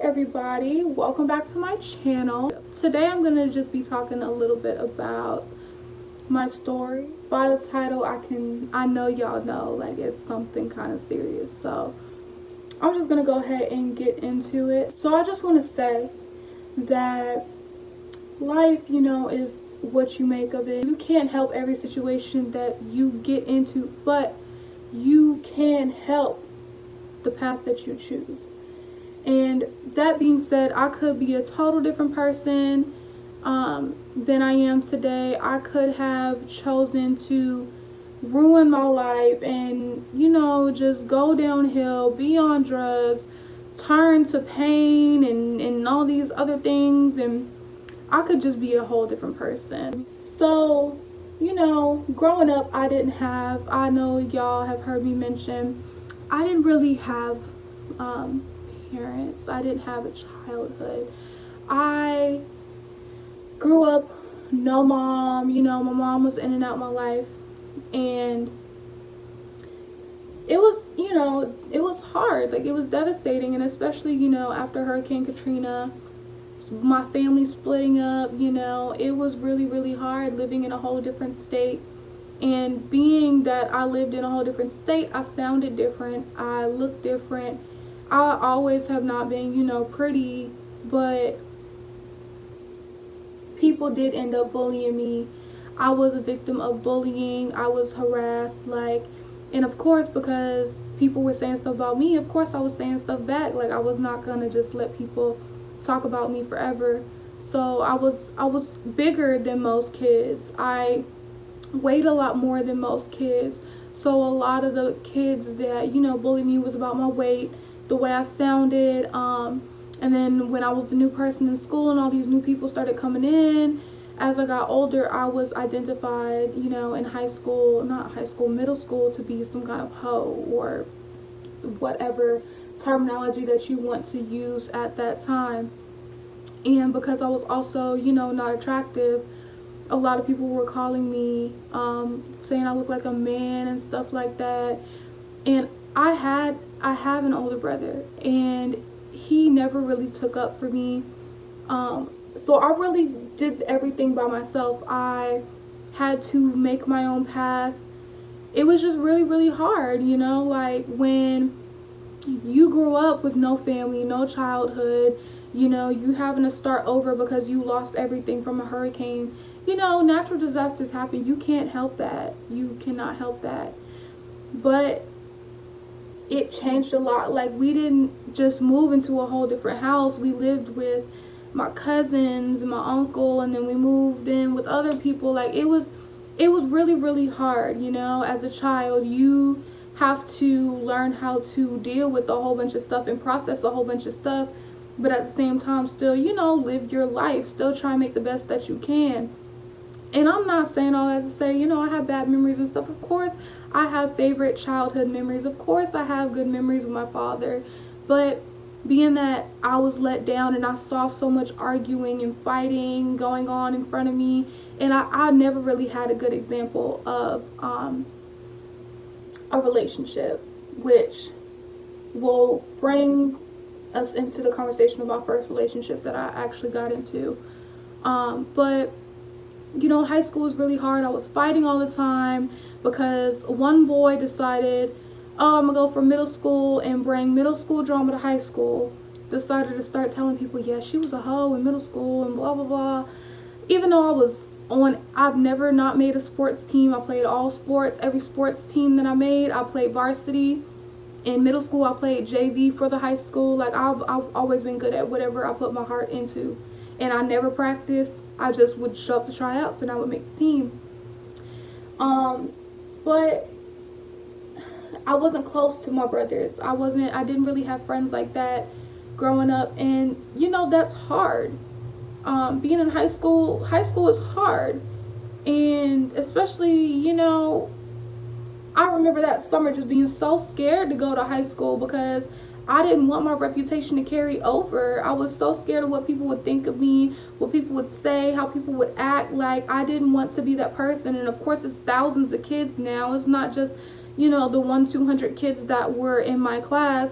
Everybody, welcome back to my channel. Today I'm going to just be talking a little bit about my story. By the title, I know y'all know like it's something kind of serious, so I'm just going to go ahead and get into it. So I just want to say that life, is what you make of it. You can't help every situation that you get into, but you can help the path that you choose. And that being said, I could be a total different person than I am today. I could have chosen to ruin my life and, just go downhill, be on drugs, turn to pain and all these other things. And I could just be a whole different person. So, growing up, I know y'all have heard me mention, I didn't really have parents. I didn't have a childhood. I grew up no mom. My mom was in and out my life, and it was it was hard. Like, it was devastating, and especially after Hurricane Katrina, my family splitting up, it was really, really hard living in a whole different state. And being that I lived in a whole different state, I sounded different, I looked different. I always have not been, pretty, but people did end up bullying me. I was a victim of bullying. I was harassed, and of course, because people were saying stuff about me, of course I was saying stuff back. Like, I was not gonna just let people talk about me forever. So I was bigger than most kids. I weighed a lot more than most kids. So a lot of the kids that, bullied me was about my weight, the way I sounded, and then when I was a new person in school and all these new people started coming in, as I got older, I was identified, in middle school, to be some kind of hoe or whatever terminology that you want to use at that time. And because I was also, not attractive, a lot of people were calling me, saying I look like a man and stuff like that. And I have an older brother, and he never really took up for me. So I really did everything by myself. I had to make my own path. It was just really, really hard, like when you grew up with no family, no childhood, you having to start over because you lost everything from a hurricane. Natural disasters happen. You can't help that. You cannot help that. But it changed a lot. Like, we didn't just move into a whole different house. We lived with my cousins and my uncle, and then we moved in with other people. Like, it was really, really hard. As a child, you have to learn how to deal with a whole bunch of stuff and process a whole bunch of stuff, but at the same time still, live your life, still try and make the best that you can. And I'm not saying all that to say, I have bad memories and stuff. Of course, I have favorite childhood memories. Of course, I have good memories with my father. But being that I was let down and I saw so much arguing and fighting going on in front of me, and I never really had a good example of a relationship, which will bring us into the conversation of my first relationship that I actually got into. But high school was really hard. I was fighting all the time because one boy decided, oh, I'm gonna go for middle school and bring middle school drama to high school. Decided to start telling people, yeah, she was a hoe in middle school and blah blah blah. Even though I've never not made a sports team. I played all sports. Every sports team that I made, I played varsity. In middle school, I played JV for the high school. Like, I've always been good at whatever I put my heart into. And I never practiced. I just would show up to tryouts and I would make the team. But I wasn't close to my brothers. I didn't really have friends like that growing up. And, that's hard. Being in high school is hard. And especially, I remember that summer just being so scared to go to high school because I didn't want my reputation to carry over. I was so scared of what people would think of me, what people would say, how people would act. Like, I didn't want to be that person. And of course, it's thousands of kids now. It's not just, the 200 kids that were in my class.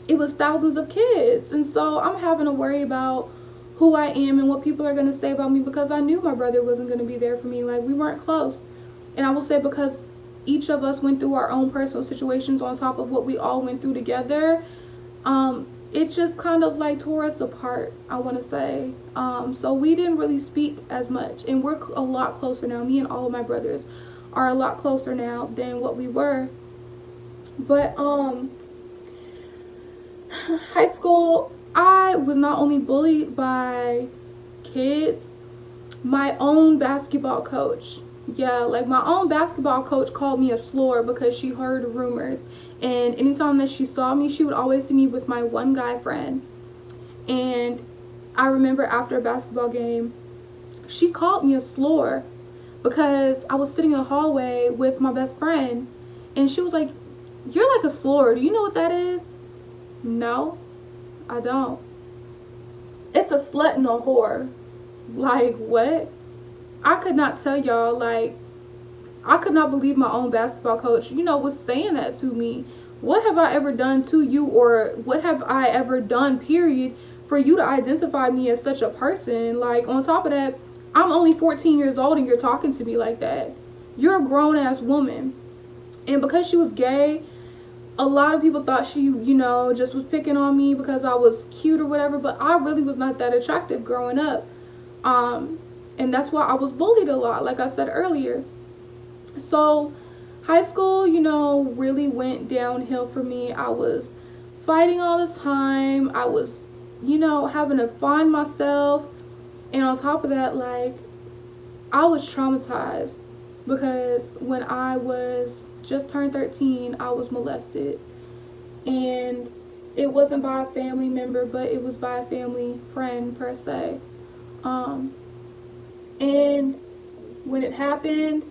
it was thousands of kids. And so I'm having to worry about who I am and what people are going to say about me, because I knew my brother wasn't going to be there for me. Like, we weren't close. And I will say, because each of us went through our own personal situations on top of what we all went through together, it just kind of like tore us apart, I want to say. So we didn't really speak as much. And we're a lot closer now. Me and all of my brothers are a lot closer now than what we were. But high school, I was not only bullied by kids, my own basketball coach. Yeah, like my own basketball coach called me a slur because she heard rumors. And anytime that she saw me, she would always see me with my one guy friend. And I remember after a basketball game, she called me a slur because I was sitting in the hallway with my best friend. And she was like, "You're like a slur. Do you know what that is?" No, I don't. It's a slut and a whore. Like, what? I could not tell y'all, like, I could not believe my own basketball coach, was saying that to me. What have I ever done to you, or what have I ever done, period, for you to identify me as such a person? Like, on top of that, I'm only 14 years old and you're talking to me like that. You're a grown ass woman. And because she was gay, a lot of people thought she, just was picking on me because I was cute or whatever, but I really was not that attractive growing up. And that's why I was bullied a lot, like I said earlier. So high school, really went downhill for me. I was fighting all the time. I was, having to find myself. And on top of that, like, I was traumatized because when I was just turned 13, I was molested. And it wasn't by a family member, but it was by a family friend, per se. And when it happened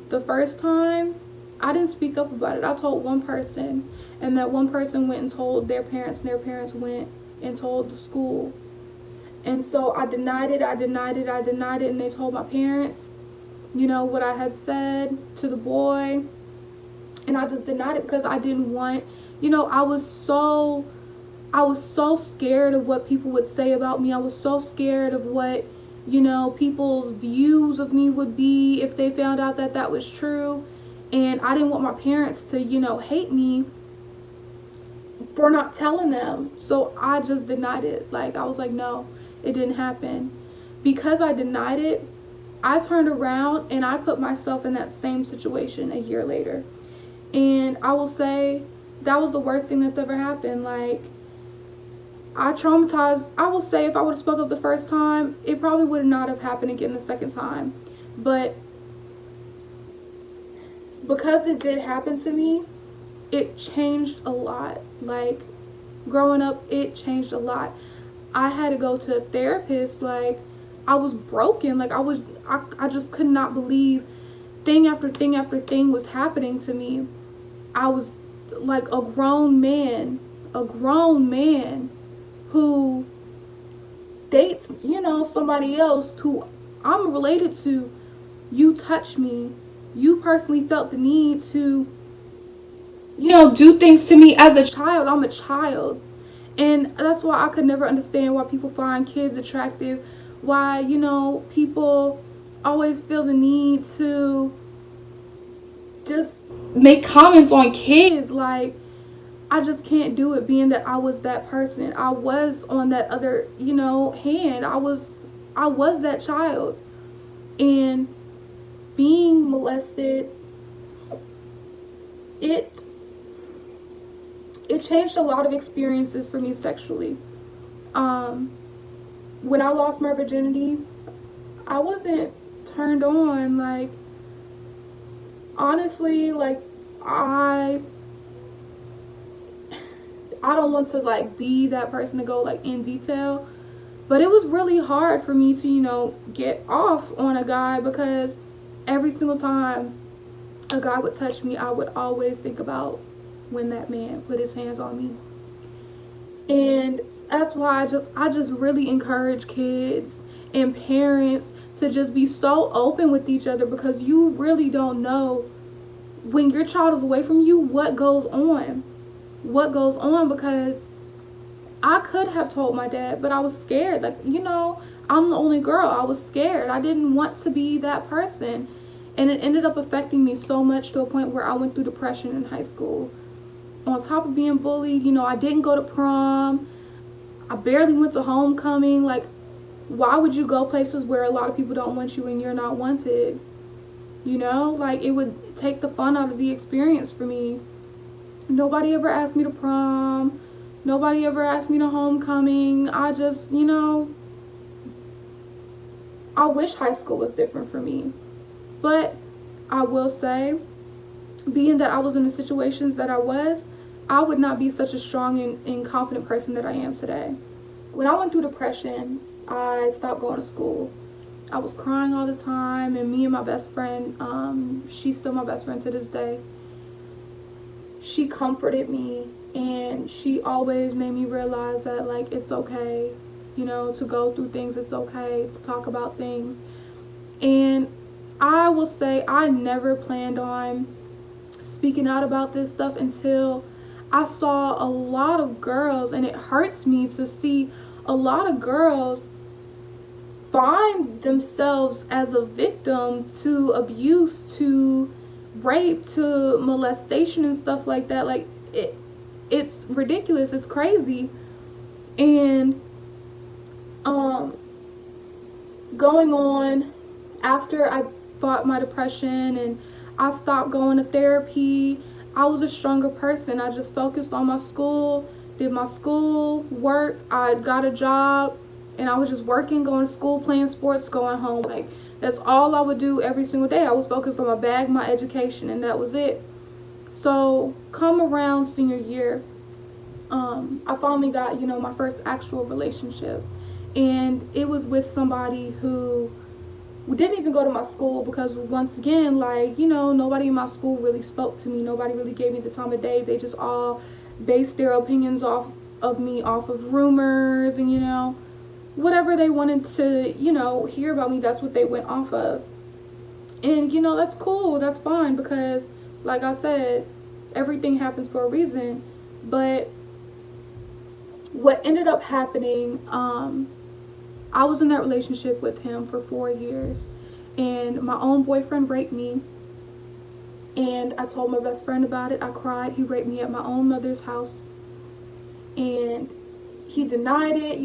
the first time, I didn't speak up about it. I told one person, and that one person went and told their parents, and their parents went and told the school. And so I denied it, and they told my parents, what I had said to the boy. And I just denied it because I didn't want, I was so scared of what people would say about me. I was so scared of what, people's views of me would be if they found out that that was true. And I didn't want my parents to, hate me for not telling them. So I just denied it. Like, I was like, no, it didn't happen. Because I denied it, I turned around and I put myself in that same situation a year later. And I will say that was the worst thing that's ever happened. Like, I traumatized. I will say if I would have spoke up the first time, it probably would not have happened again the second time. But because it did happen to me, it changed a lot. Like, growing up, it changed a lot. I had to go to a therapist. Like, I was broken. Like, I just could not believe thing after thing after thing was happening to me. I was like a grown man who dates, somebody else who I'm related to. You touched me. You personally felt the need to, do things to me as a child. I'm a child. And that's why I could never understand why people find kids attractive. Why, people always feel the need to just make comments on kids. Like, I just can't do it, being that I was that person. I was on that other, hand. I was that child. And being molested, it changed a lot of experiences for me sexually. When I lost my virginity, I wasn't turned on. Like, honestly, like, I don't want to, like, be that person to go, like, in detail, but it was really hard for me to, get off on a guy, because every single time a guy would touch me, I would always think about when that man put his hands on me. And that's why I just really encourage kids and parents to just be so open with each other, because you really don't know when your child is away from you what goes on, because I could have told my dad, but I was scared. Like, I'm the only girl. I was scared. I didn't want to be that person. And it ended up affecting me so much to a point where I went through depression in high school. On top of being bullied, I didn't go to prom. I barely went to homecoming. Like, why would you go places where a lot of people don't want you and you're not wanted? Like, it would take the fun out of the experience for me. Nobody ever asked me to prom. Nobody ever asked me to homecoming. I just, I wish high school was different for me. But I will say, being that I was in the situations that I would not be such a strong and confident person that I am today. When I went through depression, I stopped going to school. I was crying all the time, and me and my best friend, she's still my best friend to this day, she comforted me, and she always made me realize that, like, it's okay, to go through things. It's okay to talk about things. And I will say I never planned on speaking out about this stuff until I saw a lot of girls, and it hurts me to see a lot of girls find themselves as a victim to abuse, to rape, to molestation and stuff like that. Like, it's ridiculous. It's crazy. And going on after I fought my depression and I stopped going to therapy, I was a stronger person. I just focused on my school, did my school work. I got a job, and I was just working, going to school, playing sports, going home. Like, that's all I would do every single day. I was focused on my bag, my education, and that was it. So come around senior year, I finally got, my first actual relationship. And it was with somebody who didn't even go to my school, because once again, like, nobody in my school really spoke to me. Nobody really gave me the time of day. They just all based their opinions off of me, off of rumors, and whatever they wanted to, hear about me, that's what they went off of. And, that's cool, that's fine, because, like I said, everything happens for a reason. But what ended up happening, I was in that relationship with him for 4 years, and my own boyfriend raped me, and I told my best friend about it. I cried. He raped me at my own mother's house, and he denied it,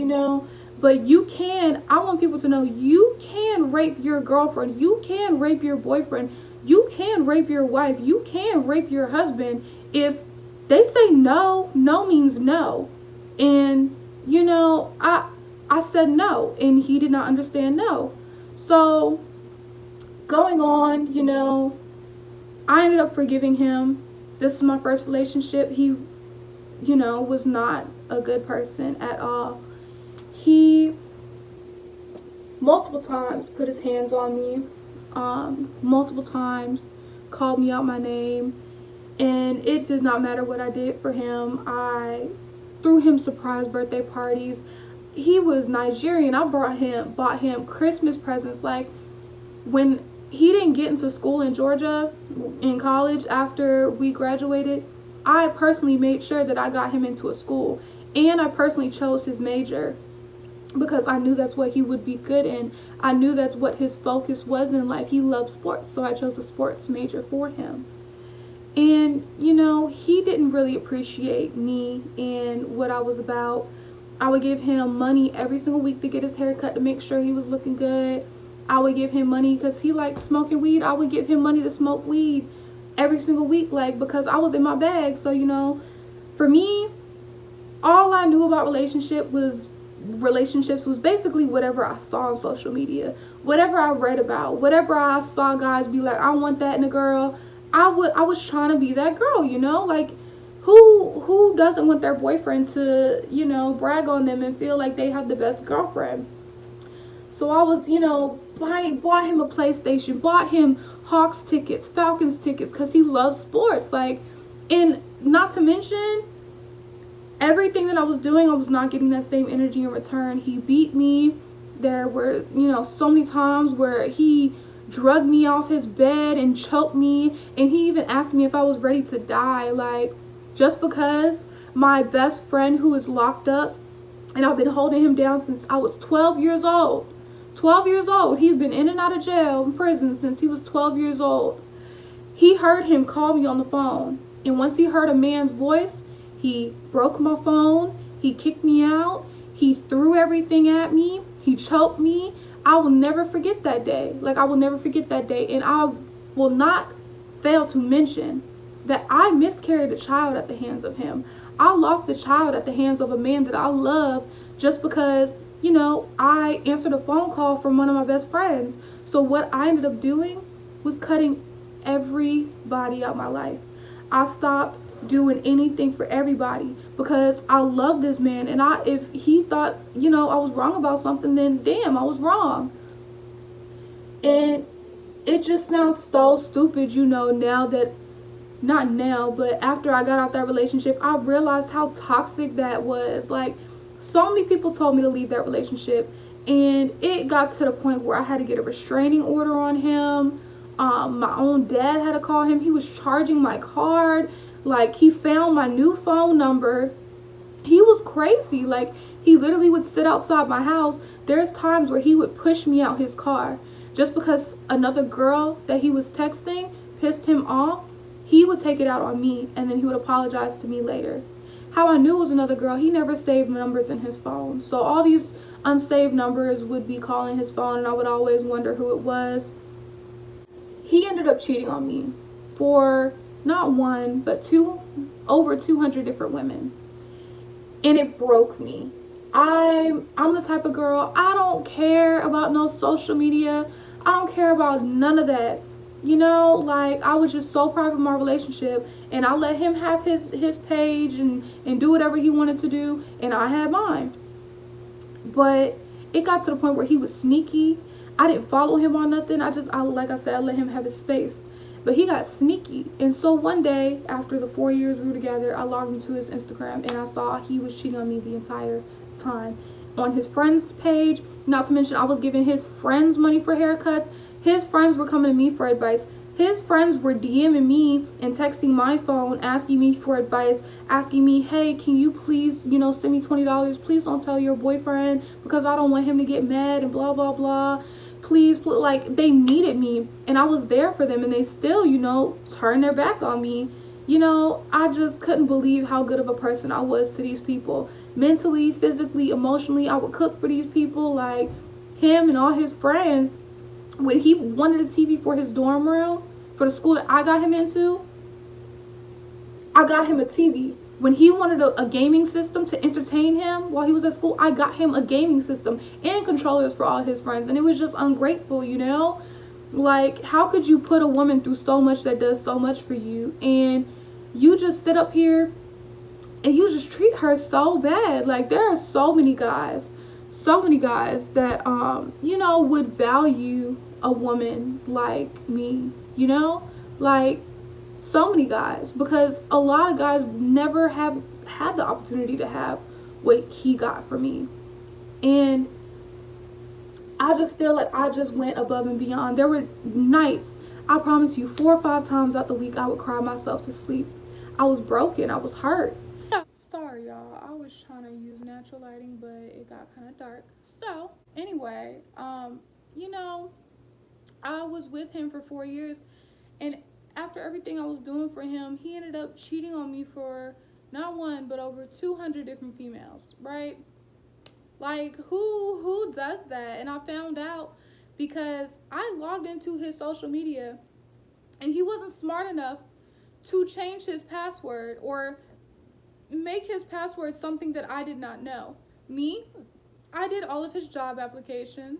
but I want people to know, you can rape your girlfriend, you can rape your boyfriend, you can rape your wife, you can rape your husband. If they say no, no means no. And I said no, and he did not understand no. So going on, I ended up forgiving him. This is my first relationship. He, was not a good person at all. He multiple times put his hands on me, multiple times called me out my name, and it did not matter what I did for him. I threw him surprise birthday parties. He was Nigerian. I bought him Christmas presents. Like, when he didn't get into school in Georgia, in college, after we graduated, I personally made sure that I got him into a school, and I personally chose his major, because I knew that's what he would be good in. I knew that's what his focus was in life. He loved sports, so I chose a sports major for him. And, he didn't really appreciate me and what I was about. I would give him money every single week to get his hair cut, to make sure he was looking good. I would give him money because he liked smoking weed. I would give him money to smoke weed every single week, like, because I was in my bag. So, for me, all I knew about relationships was basically whatever I saw on social media, whatever I read about, whatever I saw guys be like, I want that in a girl. I was trying to be that girl, like, who doesn't want their boyfriend to, brag on them and feel like they have the best girlfriend? So I was, bought him a PlayStation, bought him Hawks tickets, Falcons tickets, because he loves sports. Like, and not to mention, everything that I was doing, I was not getting that same energy in return. He beat me. There were, so many times where he drugged me off his bed and choked me, and he even asked me if I was ready to die. Like, just because my best friend, who is locked up And I've been holding him down since I was 12 years old. 12 years old. He's been in and out of jail and prison since he was 12 years old. He heard him call me on the phone. And once he heard a man's voice, he broke my phone. He kicked me out. He threw everything at me. He choked me. I will never forget that day. Like, I will never forget that day. And I will not fail to mention that I miscarried a child at the hands of him. I lost a child at the hands of a man that I love just because, I answered a phone call from one of my best friends. So what I ended up doing was cutting everybody out my life. I stopped doing anything for everybody because I love this man, and if he thought, I was wrong about something, then damn, I was wrong. And it just sounds so stupid, now that, not now, but after I got out that relationship, I realized how toxic that was. Like, so many people told me to leave that relationship, and it got to the point where I had to get a restraining order on him. My own dad had to call him. He was charging my card. Like, he found my new phone number. He was crazy. Like, he literally would sit outside my house. There's times where he would push me out his car just because another girl that he was texting pissed him off. He would take it out on me, and then he would apologize to me later. How I knew it was another girl, he never saved numbers in his phone. So all these unsaved numbers would be calling his phone, and I would always wonder who it was. He ended up cheating on me for not one, but over 200 different women. And it broke me. I'm the type of girl, I don't care about no social media. I don't care about none of that. Like, I was just so proud of my relationship, and I let him have his page and do whatever he wanted to do, and I had mine. But it got to the point where he was sneaky. I didn't follow him on nothing. Like I said, I let him have his space. But he got sneaky. And so one day, after the 4 years we were together, I logged into his Instagram, and I saw he was cheating on me the entire time. On his friend's page, not to mention I was giving his friends money for haircuts. His friends were coming to me for advice. His friends were DMing me and texting my phone, asking me for advice, asking me, hey, can you please, send me $20? Please don't tell your boyfriend because I don't want him to get mad and blah, blah, blah. Please, like, they needed me, and I was there for them, and they still, turned their back on me. I just couldn't believe how good of a person I was to these people. Mentally, physically, emotionally, I would cook for these people. Like, him and all his friends, when he wanted a TV for his dorm room, for the school that I got him into, I got him a TV. When he wanted a gaming system to entertain him while he was at school, I got him a gaming system and controllers for all his friends. And it was just ungrateful, Like, how could you put a woman through so much that does so much for you, and you just sit up here and you just treat her so bad? Like, there are so many guys that, would value a woman like me, Like, so many guys, because a lot of guys never have had the opportunity to have what he got for me. And I just feel like I just went above and beyond. There were nights, I promise you, 4 or 5 times out the week I would cry myself to sleep. I was broken. I was hurt. Sorry, y'all. I was trying to use natural lighting, but it got kind of dark. So, anyway, I was with him for 4 years, and after everything I was doing for him, he ended up cheating on me for not one, but over 200 different females, right? Like, who does that? And I found out because I logged into his social media, and he wasn't smart enough to change his password or make his password something that I did not know. Me, I did all of his job applications.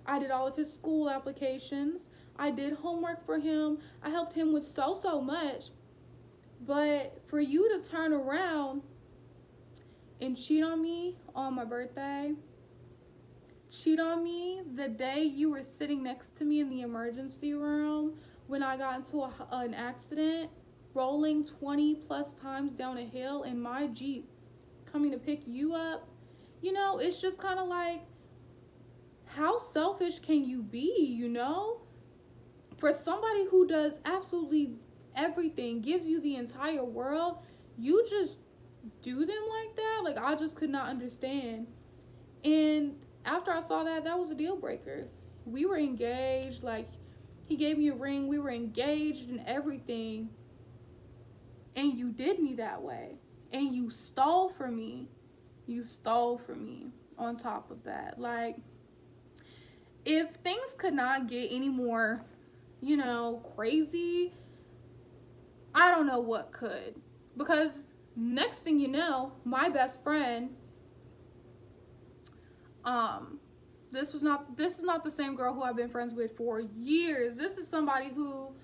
I did all of his school applications. I did homework for him. I helped him with so much. But for you to turn around and cheat on me on my birthday, cheat on me the day you were sitting next to me in the emergency room when I got into an accident, rolling 20 plus times down a hill in my Jeep, coming to pick you up, it's just kind of like, how selfish can you be, For somebody who does absolutely everything, gives you the entire world, you just do them like that. Like, I just could not understand. And after I saw that, that was a deal breaker. We were engaged. Like, he gave me a ring. We were engaged and everything. And you did me that way. And you stole from me. You stole from me on top of that. Like, if things could not get any more, crazy, I don't know what could. Because next thing you know, my best friend, um, this is not the same girl who I've been friends with for years. This is somebody who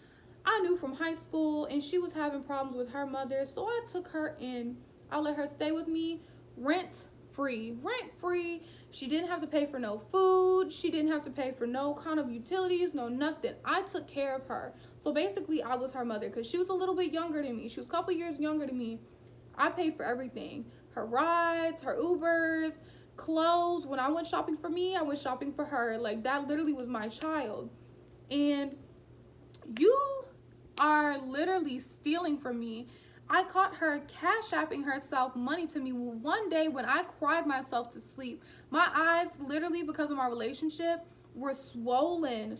I knew from high school, and she was having problems with her mother, so I took her in. I let her stay with me rent free. Rent free. She didn't have to pay for no food. She didn't have to pay for no kind of utilities, no nothing. I took care of her. So basically, I was her mother because she was a little bit younger than me. She was a couple years younger than me. I paid for everything. Her rides, her Ubers, clothes. When I went shopping for me, I went shopping for her. Like, that literally was my child. And you are literally stealing from me. I caught her cash apping herself money to me one day when I cried myself to sleep. My eyes, literally, because of my relationship, were swollen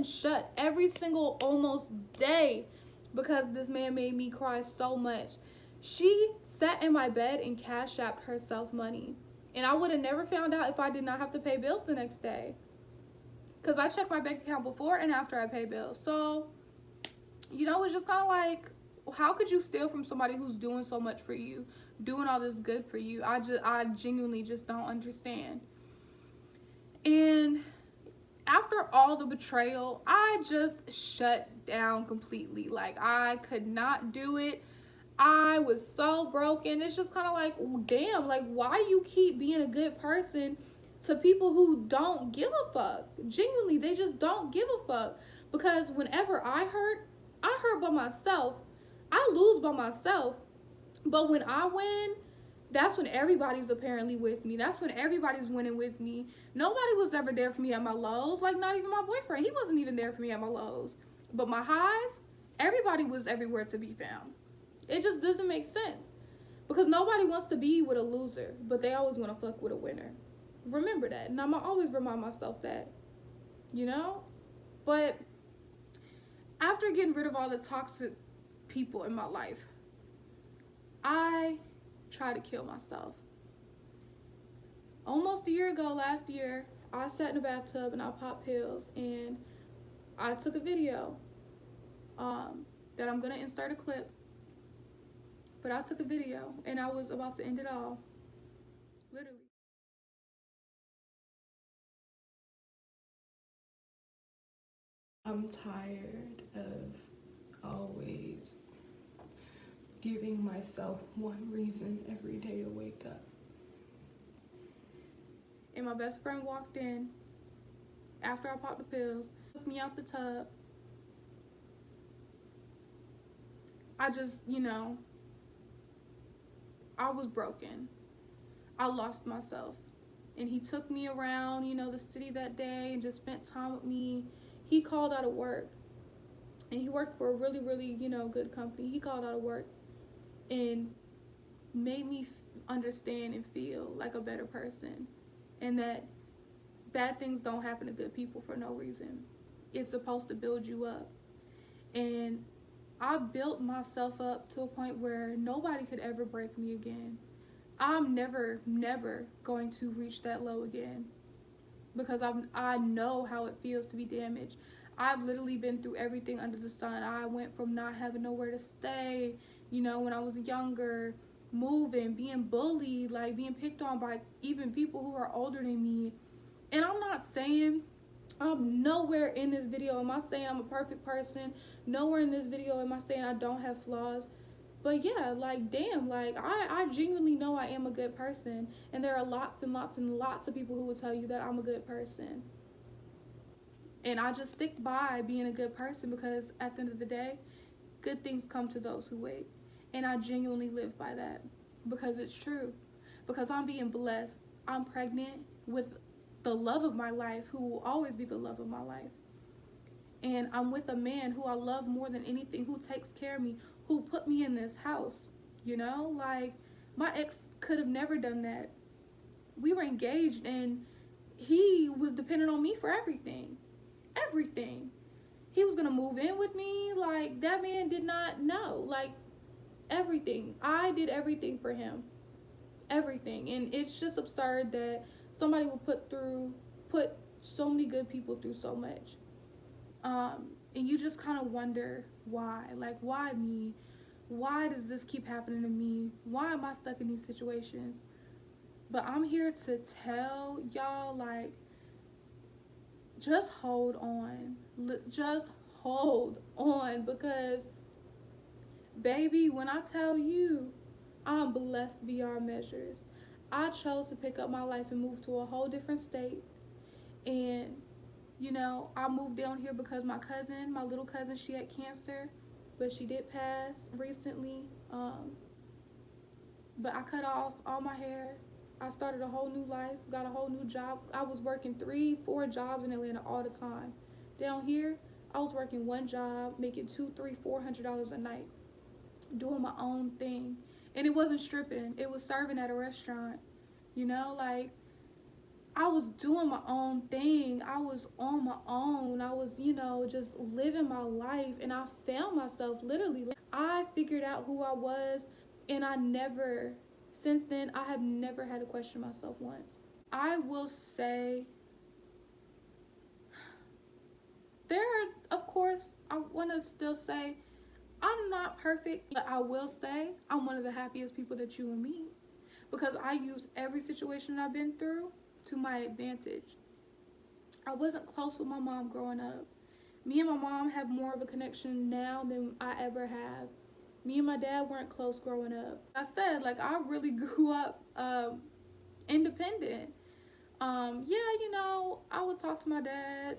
shut every single almost day because this man made me cry so much. She sat in my bed and cash apped herself money. And I would have never found out if I did not have to pay bills the next day. Because I checked my bank account before and after I pay bills. So, it's just kind of like, how could you steal from somebody who's doing so much for you, doing all this good for you? I genuinely just don't understand. And after all the betrayal, I just shut down completely. Like, I could not do it. I was so broken. It's just kind of like, damn, like, why do you keep being a good person to people who don't give a fuck? Genuinely, they just don't give a fuck. Because whenever I hurt by myself. I lose by myself. But when I win, that's when everybody's apparently with me. That's when everybody's winning with me. Nobody was ever there for me at my lows. Like, not even my boyfriend. He wasn't even there for me at my lows. But my highs, everybody was everywhere to be found. It just doesn't make sense. Because nobody wants to be with a loser, but they always want to fuck with a winner. Remember that. And I'm going to always remind myself that. But after getting rid of all the toxic people in my life, I tried to kill myself. Almost a year ago, last year, I sat in a bathtub and I popped pills, and I took a video that I'm going to insert a clip. But I took a video and I was about to end it all. Literally. I'm tired of always giving myself one reason every day to wake up. And my best friend walked in after I popped the pills, took me out the tub. I just, I was broken. I lost myself. And he took me around, the city that day and just spent time with me. He called out of work. And he worked for a really, really, good company. He called out of work and made me understand and feel like a better person. And that bad things don't happen to good people for no reason. It's supposed to build you up. And I built myself up to a point where nobody could ever break me again. I'm never going to reach that low again because I know how it feels to be damaged. I've literally been through everything under the sun. I went from not having nowhere to stay, when I was younger, moving, being bullied, like being picked on by even people who are older than me. And I'm not saying, nowhere in this video am I saying I'm a perfect person. Nowhere in this video am I saying I don't have flaws. But yeah, like, damn, like, I genuinely know I am a good person. And there are lots and lots and lots of people who will tell you that I'm a good person. And I just stick by being a good person because at the end of the day, good things come to those who wait. And I genuinely live by that because it's true. Because I'm being blessed. I'm pregnant with the love of my life, who will always be the love of my life. And I'm with a man who I love more than anything, who takes care of me, who put me in this house. Like, My ex could have never done that. We were engaged and he was dependent on me for everything. Everything. He was gonna move in with me. Like, that man did not know. Like, everything. I did everything for him. Everything. And it's just absurd that somebody will put so many good people through so much. And you just kind of wonder why. Like, why me? Why does this keep happening to me? Why am I stuck in these situations? But I'm here to tell y'all, like, just hold on. Just hold on, because, baby, when I tell you, I'm blessed beyond measures. I chose to pick up my life and move to a whole different state. And, I moved down here because my little cousin, she had cancer, but she did pass recently. But I cut off all my hair. I started a whole new life, got a whole new job. I was working 3, 4 jobs in Atlanta all the time. Down here, I was working one job, making two, three, $400 a night, doing my own thing. And it wasn't stripping, it was serving at a restaurant. Like, I was doing my own thing. I was on my own. I was, just living my life. And I found myself literally. I figured out who I was. And since then, I have never had to question myself once. I will say, of course, I want to still say, I'm not perfect. But I will say, I'm one of the happiest people that you will meet. Because I use every situation I've been through to my advantage. I wasn't close with my mom growing up. Me and my mom have more of a connection now than I ever have. Me and my dad weren't close growing up. I said, like, I really grew up independent. Yeah, I would talk to my dad.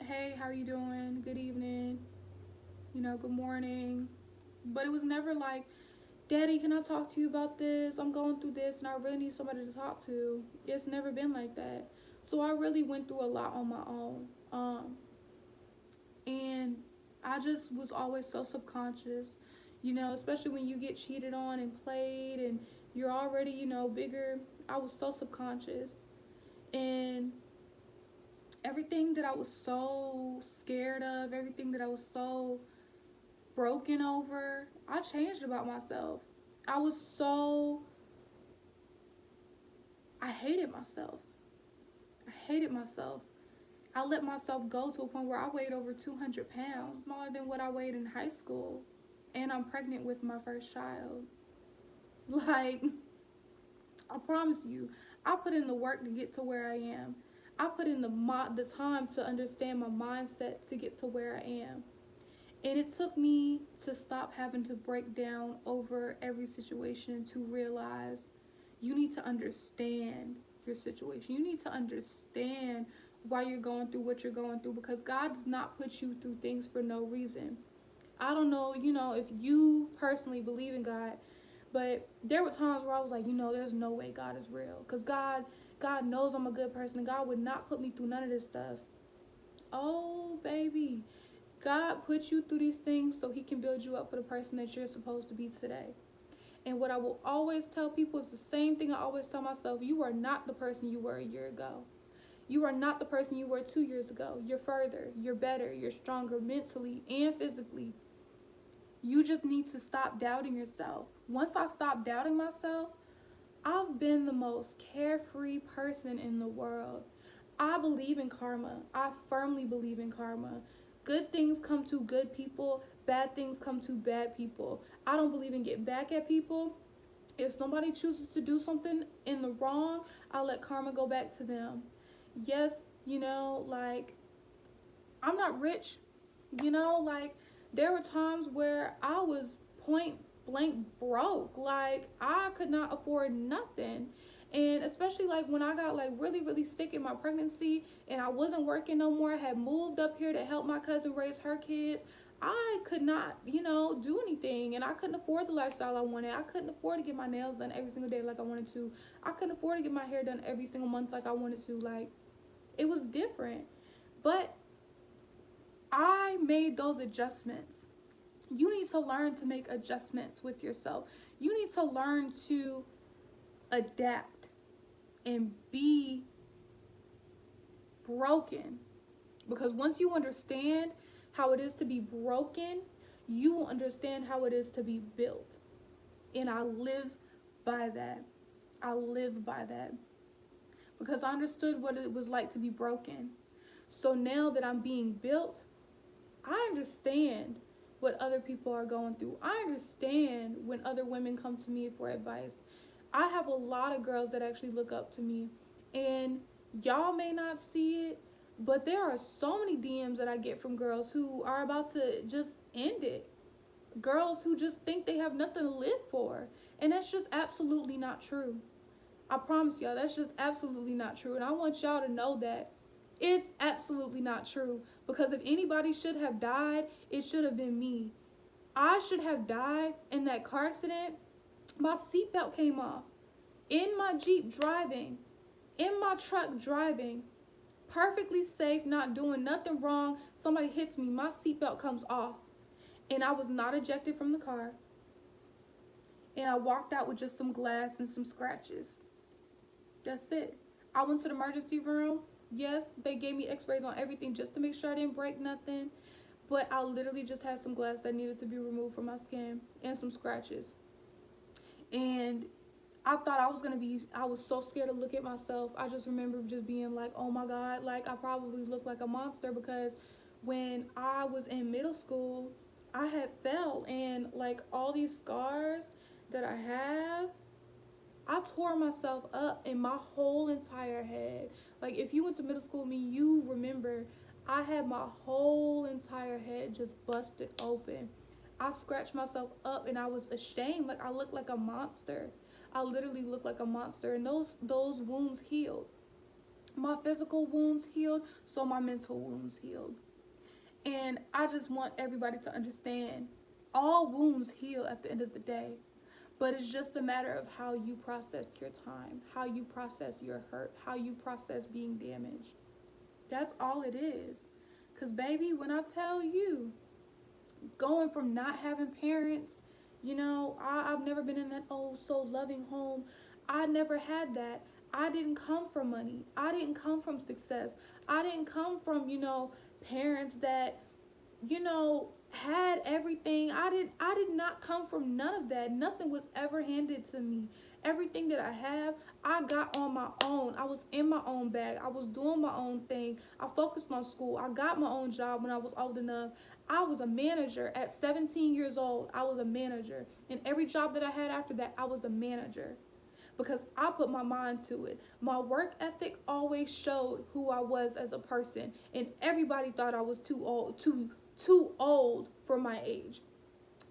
Hey, how are you doing? Good evening. Good morning. But it was never like, Daddy, can I talk to you about this? I'm going through this and I really need somebody to talk to. It's never been like that. So I really went through a lot on my own. And I just was always so subconscious, especially when you get cheated on and played and you're already, bigger. I was so subconscious. And everything that I was so scared of, everything that I was so broken over, I changed about myself. I was so, I hated myself. I hated myself. I let myself go to a point where I weighed over 200 pounds, smaller than what I weighed in high school. And I'm pregnant with my first child. Like, I promise you, I put in the work to get to where I am. I put in the time to understand my mindset to get to where I am. And it took me to stop having to break down over every situation to realize you need to understand your situation. You need to understand why you're going through what you're going through, because God does not put you through things for no reason. I don't know, if you personally believe in God, but there were times where I was like, there's no way God is real. Because God knows I'm a good person, and God would not put me through none of this stuff. Oh, baby. God puts you through these things so he can build you up for the person that you're supposed to be today. And what I will always tell people is the same thing I always tell myself. You are not the person you were a year ago. You are not the person you were 2 years ago. You're further, you're better, you're stronger mentally and physically. You just need to stop doubting yourself. Once I stopped doubting myself, I've been the most carefree person in the world. I believe in karma. I firmly believe in karma. Good things come to good people, bad things come to bad people. I don't believe in getting back at people. If somebody chooses to do something in the wrong, I'll let karma go back to them. Yes, like, I'm not rich, like, there were times where I was point blank broke. Like, I could not afford nothing. And especially like when I got like really, really sick in my pregnancy and I wasn't working no more, I had moved up here to help my cousin raise her kids. I could not, do anything, and I couldn't afford the lifestyle I wanted. I couldn't afford to get my nails done every single day like I wanted to. I couldn't afford to get my hair done every single month like I wanted to. Like, it was different. But I made those adjustments. You need to learn to make adjustments with yourself. You need to learn to adapt and be broken. Because once you understand how it is to be broken, you will understand how it is to be built. And I live by that. I live by that. Because I understood what it was like to be broken. So now that I'm being built, I understand what other people are going through. I understand when other women come to me for advice. I have a lot of girls that actually look up to me. And y'all may not see it, but there are so many DMs that I get from girls who are about to just end it. Girls who just think they have nothing to live for. And that's just absolutely not true. I promise y'all, that's just absolutely not true. And I want y'all to know that it's absolutely not true. Because if anybody should have died, it should have been me. I should have died in that car accident. My seatbelt came off. In my Jeep driving. In my truck driving. Perfectly safe, not doing nothing wrong. Somebody hits me. My seatbelt comes off. And I was not ejected from the car. And I walked out with just some glass and some scratches. That's it. I went to the emergency room. Yes, they gave me x-rays on everything just to make sure I didn't break nothing. But I literally just had some glass that needed to be removed from my skin and some scratches. And I thought I was so scared to look at myself. I just remember just being like, oh my God, like I probably look like a monster because when I was in middle school, I had fell and like all these scars that I tore myself up in my whole entire head. Like if you went to middle school with me, you remember I had my whole entire head just busted open. I scratched myself up and I was ashamed. Like I looked like a monster. I literally looked like a monster, and those wounds healed. My physical wounds healed, so my mental wounds healed. And I just want everybody to understand all wounds heal at the end of the day. But it's just a matter of how you process your time, how you process your hurt, how you process being damaged. That's all it is. Because, baby, when I tell you, going from not having parents, I've never been in that oh so loving home. I never had that. I didn't come from money. I didn't come from success. I didn't come from, parents that had everything. I did not come from none of that. Nothing was ever handed to me. Everything that I have, I got on my own. I was in my own bag. I was doing my own thing. I focused on school. I got my own job when I was old enough. I was a manager at 17 years old. I was a manager. And every job that I had after that, I was a manager because I put my mind to it. My work ethic always showed who I was as a person, and everybody thought I was too old for my age.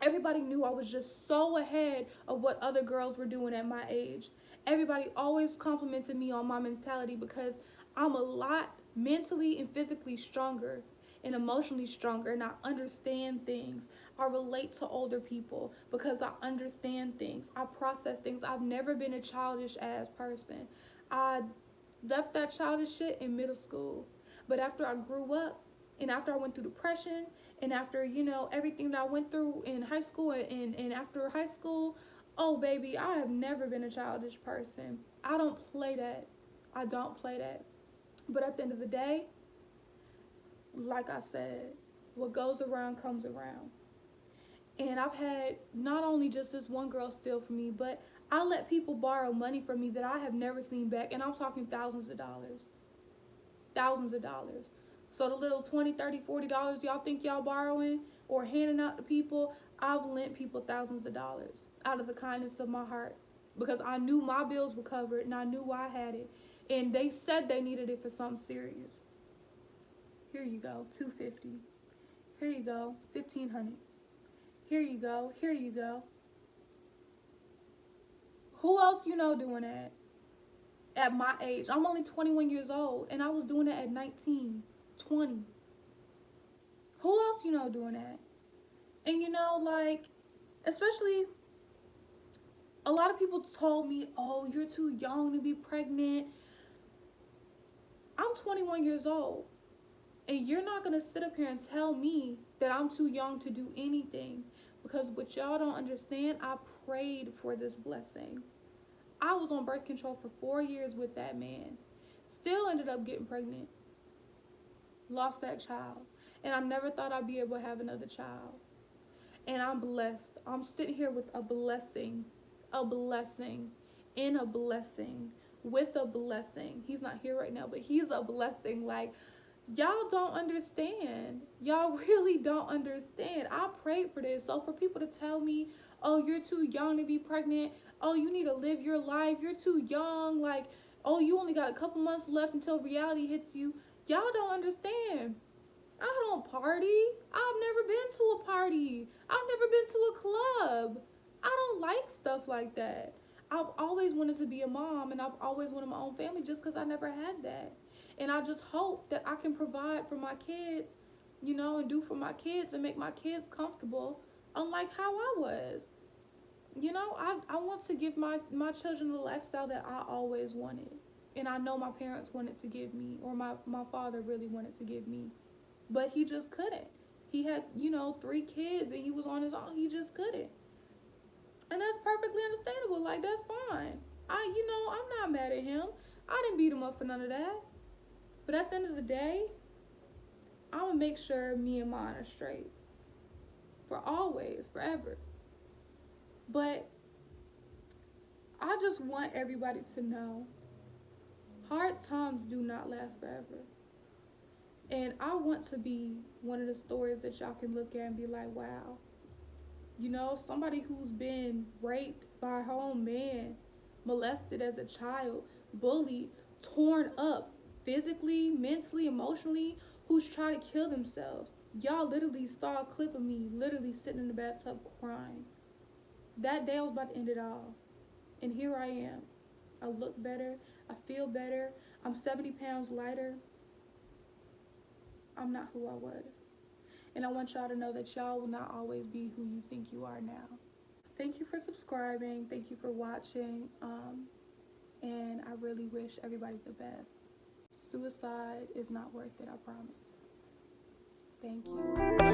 Everybody knew I was just so ahead of what other girls were doing at my age. Everybody always complimented me on my mentality because I'm a lot mentally and physically stronger and emotionally stronger, and I understand things. I relate to older people because I understand things. I process things. I've never been a childish ass person. I left that childish shit in middle school. But after I grew up and after I went through depression and after, everything that I went through in high school and after high school, oh baby, I have never been a childish person. I don't play that. I don't play that. But at the end of the day, like I said, what goes around comes around. And I've had not only just this one girl steal from me, but I let people borrow money from me that I have never seen back. And I'm talking thousands of dollars. Thousands of dollars. So the little 20, 30, $40 y'all think y'all borrowing or handing out to people, I've lent people thousands of dollars out of the kindness of my heart because I knew my bills were covered and I knew I had it. And they said they needed it for something serious. Here you go, 250. Here you go, 1500. Here you go, here you go. Who else doing that at my age? I'm only 21 years old and I was doing that at 19, 20. Who else doing that? And like, especially a lot of people told me, oh, you're too young to be pregnant. I'm 21 years old. And you're not going to sit up here and tell me that I'm too young to do anything. Because what y'all don't understand, I prayed for this blessing. I was on birth control for 4 years with that man. Still ended up getting pregnant. Lost that child. And I never thought I'd be able to have another child. And I'm blessed. I'm sitting here with a blessing, in a blessing, with a blessing. He's not here right now, but he's a blessing. Like, y'all don't understand. Y'all really don't understand. I prayed for this. So for people to tell me, oh, you're too young to be pregnant. Oh, you need to live your life. You're too young. Like, oh, you only got a couple months left until reality hits you. Y'all don't understand. I don't party. I've never been to a party. I've never been to a club. I don't like stuff like that. I've always wanted to be a mom, and I've always wanted my own family just because I never had that. And I just hope that I can provide for my kids, and do for my kids and make my kids comfortable, unlike how I was. I want to give my children the lifestyle that I always wanted. And I know my parents wanted to give me, or my father really wanted to give me, but he just couldn't. He had, 3 kids and he was on his own. He just couldn't. And that's perfectly understandable. Like, that's fine. I'm not mad at him. I didn't beat him up for none of that. But at the end of the day, I'm going to make sure me and mine are straight. For always, forever. But I just want everybody to know hard times do not last forever. And I want to be one of the stories that y'all can look at and be like, wow. Somebody who's been raped by her own man, molested as a child, bullied, torn up physically, mentally, emotionally, who's trying to kill themselves. Y'all literally saw a clip of me literally sitting in the bathtub crying. That day I was about to end it all. And here I am. I look better. I feel better. I'm 70 pounds lighter. I'm not who I was. And I want y'all to know that y'all will not always be who you think you are now. Thank you for subscribing. Thank you for watching. And I really wish everybody the best. Suicide is not worth it, I promise. Thank you.